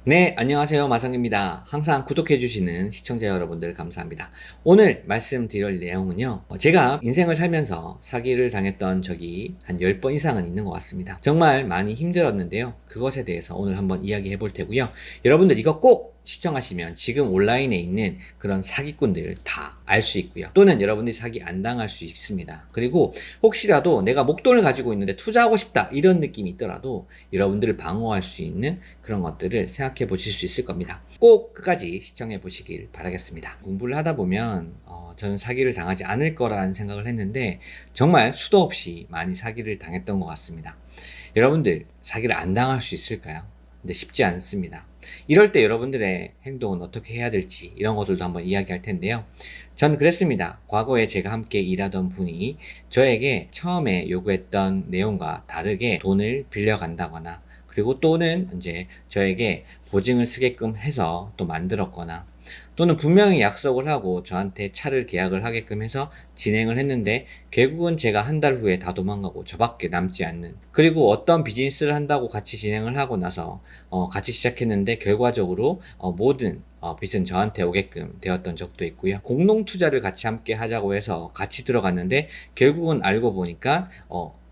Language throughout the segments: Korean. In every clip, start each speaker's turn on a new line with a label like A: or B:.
A: 네, 안녕하세요. 마성입니다. 항상 구독해주시는 시청자 여러분들 감사합니다. 오늘 말씀드릴 내용은요. 제가 인생을 살면서 사기를 당했던 적이 한 10번 이상은 있는 것 같습니다. 정말 많이 힘들었는데요. 그것에 대해서 오늘 한번 이야기해 볼 테고요. 여러분들 이거 꼭 시청하시면 지금 온라인에 있는 그런 사기꾼들 다 알 수 있고요. 또는 여러분들이 사기 안 당할 수 있습니다. 그리고 혹시라도 내가 목돈을 가지고 있는데 투자하고 싶다 이런 느낌이 있더라도 여러분들을 방어할 수 있는 그런 것들을 생각해 보실 수 있을 겁니다. 꼭 끝까지 시청해 보시길 바라겠습니다. 공부를 하다 보면 저는 사기를 당하지 않을 거라는 생각을 했는데 정말 수도 없이 많이 사기를 당했던 것 같습니다. 여러분들 사기를 안 당할 수 있을까요? 근데 쉽지 않습니다. 이럴 때 여러분들의 행동은 어떻게 해야 될지 이런 것들도 한번 이야기할 텐데요. 전 그랬습니다. 과거에 제가 함께 일하던 분이 저에게 처음에 요구했던 내용과 다르게 돈을 빌려간다거나 그리고 또는 이제 저에게 보증을 쓰게끔 해서 또 만들었거나 또는 분명히 약속을 하고 저한테 차를 계약을 하게끔 해서 진행을 했는데 결국은 제가 한 달 후에 다 도망가고 저밖에 남지 않는, 그리고 어떤 비즈니스를 한다고 같이 진행을 하고 나서 같이 시작했는데 결과적으로 모든 빚은 저한테 오게끔 되었던 적도 있고요. 공동 투자를 같이 함께 하자고 해서 같이 들어갔는데 결국은 알고 보니까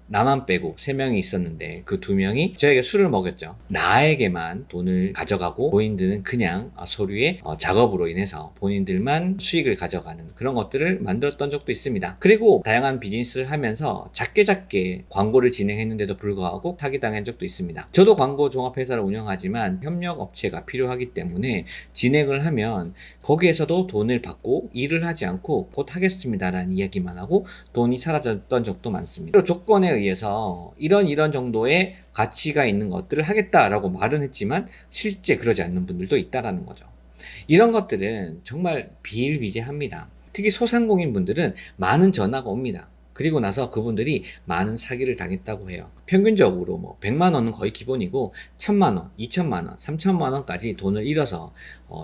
A: 나만 빼고 3명이 있었는데 그 2명이 저에게 술을 먹였죠. 나에게만 돈을 가져가고 본인들은 그냥 서류의 작업으로 인해서 본인들만 수익을 가져가는 그런 것들을 만들었던 적도 있습니다. 그리고 다양한 비즈니스를 하면서 작게 광고를 진행했는데도 불구하고 사기당한 적도 있습니다. 저도 광고 종합회사를 운영하지만 협력업체가 필요하기 때문에 진행을 하면 거기에서도 돈을 받고 일을 하지 않고 곧 하겠습니다라는 이야기만 하고 돈이 사라졌던 적도 많습니다. 조건에 의해서 이런 정도의 가치가 있는 것들을 하겠다라고 말은 했지만 실제 그러지 않는 분들도 있다라는 거죠. 이런 것들은 정말 비일비재합니다. 특히 소상공인 분들은 많은 전화가 옵니다. 그리고 나서 그분들이 많은 사기를 당했다고 해요. 평균적으로 뭐 100만 원은 거의 기본이고 1000만 원, 2000만 원, 3000만 원까지 돈을 잃어서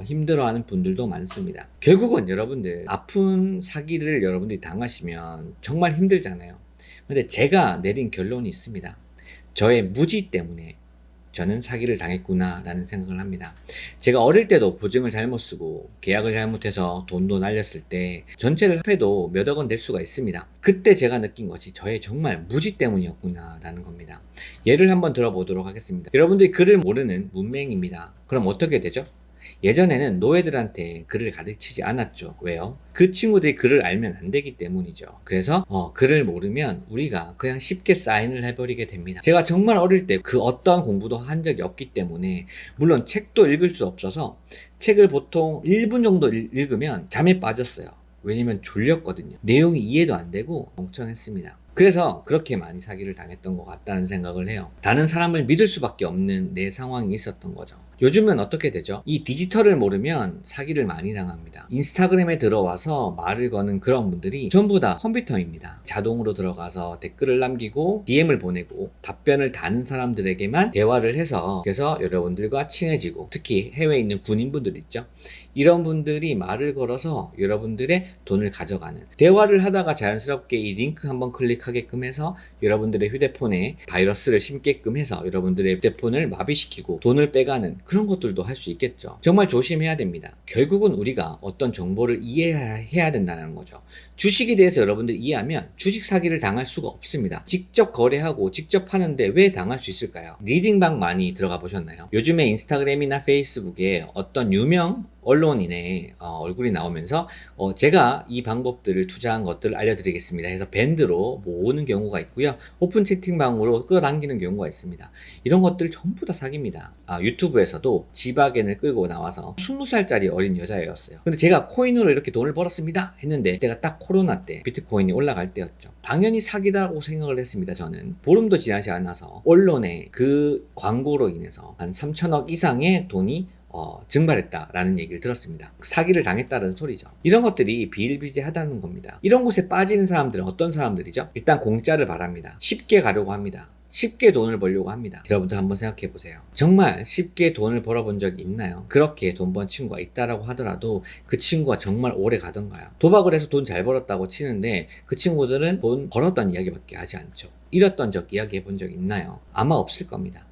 A: 힘들어하는 분들도 많습니다. 결국은 여러분들 아픈 사기를 여러분들이 당하시면 정말 힘들잖아요. 근데 제가 내린 결론이 있습니다. 저의 무지 때문에 저는 사기를 당했구나 라는 생각을 합니다. 제가 어릴 때도 보증을 잘못 쓰고 계약을 잘못해서 돈도 날렸을 때 전체를 합해도 몇억 원 될 수가 있습니다. 그때 제가 느낀 것이 저의 정말 무지 때문이었구나 라는 겁니다. 예를 한번 들어보도록 하겠습니다. 여러분들이 글을 모르는 문맹입니다. 그럼 어떻게 되죠? 예전에는 노예들한테 글을 가르치지 않았죠. 왜요? 그 친구들이 글을 알면 안 되기 때문이죠. 그래서 글을 모르면 우리가 그냥 쉽게 사인을 해버리게 됩니다. 제가 정말 어릴 때 그 어떠한 공부도 한 적이 없기 때문에, 물론 책도 읽을 수 없어서 책을 보통 1분 정도 읽으면 잠에 빠졌어요. 왜냐면 졸렸거든요. 내용이 이해도 안 되고 멍청했습니다. 그래서 그렇게 많이 사기를 당했던 것 같다는 생각을 해요. 다른 사람을 믿을 수밖에 없는 내 상황이 있었던 거죠. 요즘은 어떻게 되죠? 이 디지털을 모르면 사기를 많이 당합니다. 인스타그램에 들어와서 말을 거는 그런 분들이 전부 다 컴퓨터입니다. 자동으로 들어가서 댓글을 남기고 DM을 보내고 답변을 다는 사람들에게만 대화를 해서, 그래서 여러분들과 친해지고, 특히 해외에 있는 군인분들 있죠? 이런 분들이 말을 걸어서 여러분들의 돈을 가져가는, 대화를 하다가 자연스럽게 이 링크 한번 클릭하게끔 해서 여러분들의 휴대폰에 바이러스를 심게끔 해서 여러분들의 휴대폰을 마비시키고 돈을 빼가는 그런 것들도 할 수 있겠죠. 정말 조심해야 됩니다. 결국은 우리가 어떤 정보를 이해해야 된다는 거죠. 주식에 대해서 여러분들이 이해하면 주식 사기를 당할 수가 없습니다. 직접 거래하고 직접 하는데 왜 당할 수 있을까요? 리딩방 많이 들어가 보셨나요? 요즘에 인스타그램이나 페이스북에 어떤 유명 언론인의 얼굴이 나오면서 제가 이 방법들을 투자한 것들을 알려드리겠습니다 해서 밴드로 모으는 경우가 있고요. 오픈 채팅방으로 끌어당기는 경우가 있습니다. 이런 것들 전부 다 사기입니다. 유튜브에서도 지바겐을 끌고 나와서 20살짜리 어린 여자애였어요. 근데 제가 코인으로 이렇게 돈을 벌었습니다 했는데 제가 딱 코로나 때 비트코인이 올라갈 때였죠. 당연히 사기다라고 생각을 했습니다. 저는 보름도 지나지 않아서 언론에 그 광고로 인해서 한 3천억 이상의 돈이 증발했다라는 얘기를 들었습니다. 사기를 당했다는 소리죠. 이런 것들이 비일비재하다는 겁니다. 이런 곳에 빠지는 사람들은 어떤 사람들이죠? 일단 공짜를 바랍니다. 쉽게 가려고 합니다. 쉽게 돈을 벌려고 합니다. 여러분들 한번 생각해 보세요. 정말 쉽게 돈을 벌어본 적이 있나요? 그렇게 돈 번 친구가 있다라고 하더라도 그 친구가 정말 오래 가던가요? 도박을 해서 돈 잘 벌었다고 치는데 그 친구들은 돈 벌었다는 이야기밖에 하지 않죠. 잃었던 적 이야기해 본 적 있나요? 아마 없을 겁니다.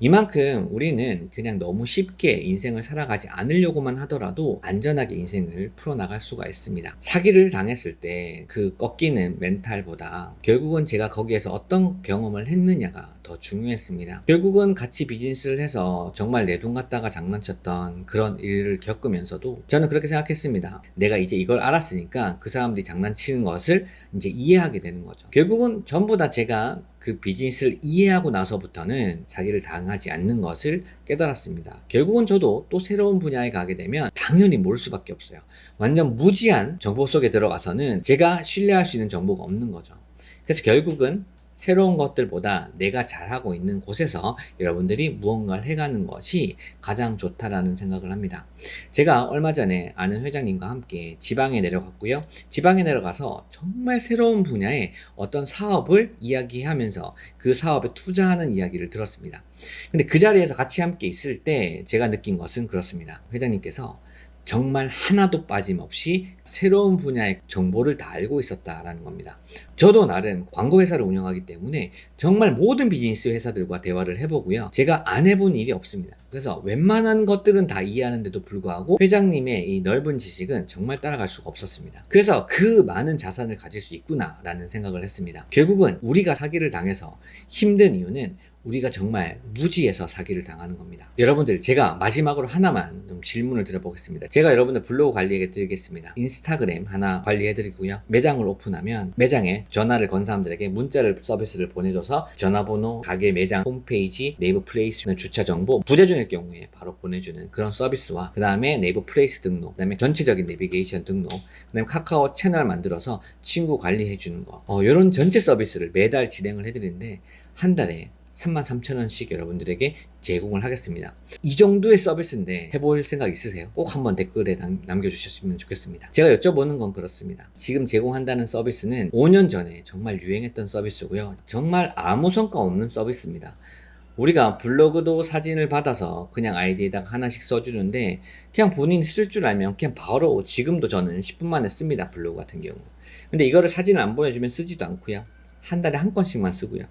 A: 이만큼 우리는 그냥 너무 쉽게 인생을 살아가지 않으려고만 하더라도 안전하게 인생을 풀어나갈 수가 있습니다. 사기를 당했을 때 그 꺾이는 멘탈보다 결국은 제가 거기에서 어떤 경험을 했느냐가 더 중요했습니다. 결국은 같이 비즈니스를 해서 정말 내 돈 갖다가 장난쳤던 그런 일을 겪으면서도 저는 그렇게 생각했습니다. 내가 이제 이걸 알았으니까 그 사람들이 장난치는 것을 이제 이해하게 되는 거죠. 결국은 전부 다 제가 그 비즈니스를 이해하고 나서부터는 사기를 당하지 않는 것을 깨달았습니다. 결국은 저도 또 새로운 분야에 가게 되면 당연히 모를 수밖에 없어요. 완전 무지한 정보 속에 들어가서는 제가 신뢰할 수 있는 정보가 없는 거죠. 그래서 결국은 새로운 것들보다 내가 잘하고 있는 곳에서 여러분들이 무언가를 해가는 것이 가장 좋다라는 생각을 합니다. 제가 얼마 전에 아는 회장님과 함께 지방에 내려갔고요. 지방에 내려가서 정말 새로운 분야의 어떤 사업을 이야기하면서 그 사업에 투자하는 이야기를 들었습니다. 근데 그 자리에서 같이 함께 있을 때 제가 느낀 것은 그렇습니다. 회장님께서 정말 하나도 빠짐없이 새로운 분야의 정보를 다 알고 있었다라는 겁니다. 저도 나름 광고회사를 운영하기 때문에 정말 모든 비즈니스 회사들과 대화를 해보고요. 제가 안 해본 일이 없습니다. 그래서 웬만한 것들은 다 이해하는데도 불구하고 회장님의 이 넓은 지식은 정말 따라갈 수가 없었습니다. 그래서 그 많은 자산을 가질 수 있구나라는 생각을 했습니다. 결국은 우리가 사기를 당해서 힘든 이유는 우리가 정말 무지해서 사기를 당하는 겁니다. 여러분들, 제가 마지막으로 하나만 좀 질문을 드려보겠습니다. 제가 여러분들 블로그 관리해 드리겠습니다. 인스타그램 하나 관리해 드리고요. 매장을 오픈하면 매장에 전화를 건 사람들에게 문자를 서비스를 보내줘서 전화번호, 가게 매장 홈페이지, 네이버 플레이스 주차 정보, 부재중일 경우에 바로 보내주는 그런 서비스와 그 다음에 네이버 플레이스 등록, 그 다음에 전체적인 내비게이션 등록, 그 다음에 카카오 채널 만들어서 친구 관리해 주는 거, 이런 전체 서비스를 매달 진행을 해드리는데 한 달에 33,000원씩 여러분들에게 제공을 하겠습니다. 이 정도의 서비스인데 해볼 생각 있으세요? 꼭 한번 댓글에 남겨주셨으면 좋겠습니다. 제가 여쭤보는 건 그렇습니다. 지금 제공한다는 서비스는 5년 전에 정말 유행했던 서비스고요. 정말 아무 성과 없는 서비스입니다. 우리가 블로그도 사진을 받아서 그냥 아이디에다가 하나씩 써주는데 그냥 본인이 쓸 줄 알면 그냥 바로 지금도 저는 10분 만에 씁니다. 블로그 같은 경우. 근데 이거를 사진을 안 보내주면 쓰지도 않고요. 한 달에 한 건씩만 쓰고요.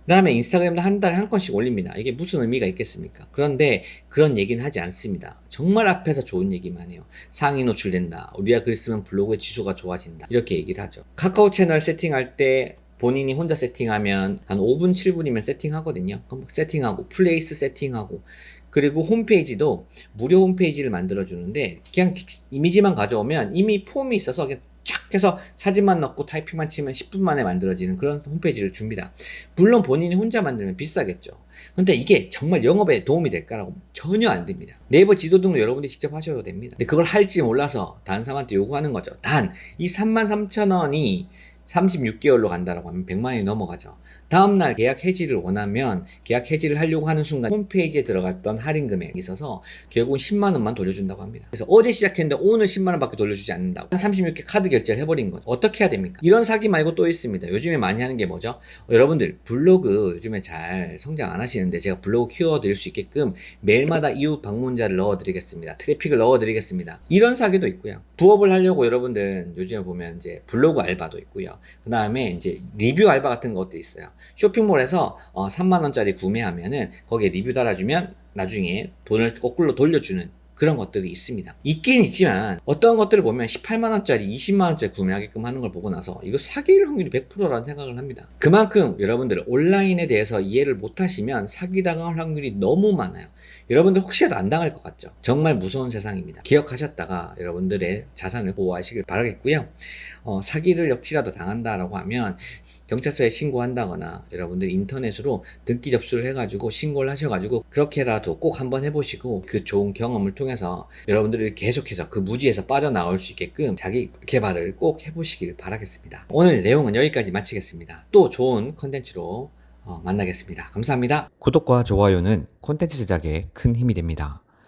A: 그 다음에 인스타그램도 한 달에 한 건씩 올립니다. 이게 무슨 의미가 있겠습니까? 그런데 그런 얘기는 하지 않습니다. 정말 앞에서 좋은 얘기만 해요. 상위 노출된다. 우리가 글 쓰면 블로그의 지수가 좋아진다. 이렇게 얘기를 하죠. 카카오 채널 세팅할 때 본인이 혼자 세팅하면 한 5분, 7분이면 세팅하거든요. 그럼 세팅하고, 플레이스 세팅하고, 그리고 홈페이지도 무료 홈페이지를 만들어주는데 그냥 이미지만 가져오면 이미 폼이 있어서 그냥 쫙 해서 사진만 넣고 타이핑만 치면 10분 만에 만들어지는 그런 홈페이지를 줍니다. 물론 본인이 혼자 만들면 비싸겠죠. 근데 이게 정말 영업에 도움이 될까라고 전혀 안 됩니다. 네이버 지도 등록 여러분들이 직접 하셔도 됩니다. 근데 그걸 할지 몰라서 다른 사람한테 요구하는 거죠. 단 이 33,000원이 36개월로 간다라고 하면 100만 원이 넘어가죠. 다음날 계약 해지를 원하면 계약 해지를 하려고 하는 순간 홈페이지에 들어갔던 할인 금액이 있어서 결국은 10만 원만 돌려준다고 합니다. 그래서 어제 시작했는데 오늘 10만 원밖에 돌려주지 않는다고. 한 36개 카드 결제를 해버린 거죠. 어떻게 해야 됩니까? 이런 사기 말고 또 있습니다. 요즘에 많이 하는 게 뭐죠? 여러분들 블로그 요즘에 잘 성장 안 하시는데 제가 블로그 키워드릴 수 있게끔 매일마다 이웃 방문자를 넣어드리겠습니다. 트래픽을 넣어드리겠습니다. 이런 사기도 있고요. 부업을 하려고 여러분들 요즘에 보면 이제 블로그 알바도 있고요. 그 다음에 이제 리뷰 알바 같은 것도 있어요. 쇼핑몰에서 3만원짜리 구매하면은 거기에 리뷰 달아주면 나중에 돈을 거꾸로 돌려주는 그런 것들이 있습니다. 있긴 있지만 어떤 것들을 보면 18만원짜리 20만원짜리 구매하게끔 하는 걸 보고 나서 이거 사기일 확률이 100%라는 생각을 합니다. 그만큼 여러분들 온라인에 대해서 이해를 못하시면 사기당할 확률이 너무 많아요. 여러분들 혹시라도 안 당할 것 같죠? 정말 무서운 세상입니다. 기억하셨다가 여러분들의 자산을 보호하시길 바라겠고요. 사기를 혹시라도 당한다라고 하면 경찰서에 신고한다거나 여러분들 인터넷으로 등기 접수를 해가지고 신고를 하셔가지고 그렇게라도 꼭 한번 해보시고 그 좋은 경험을 통해서 여러분들이 계속해서 그 무지에서 빠져나올 수 있게끔 자기 개발을 꼭 해보시길 바라겠습니다. 오늘 내용은 여기까지 마치겠습니다. 또 좋은 컨텐츠로 만나겠습니다. 감사합니다. 구독과 좋아요는 콘텐츠 제작에 큰 힘이 됩니다.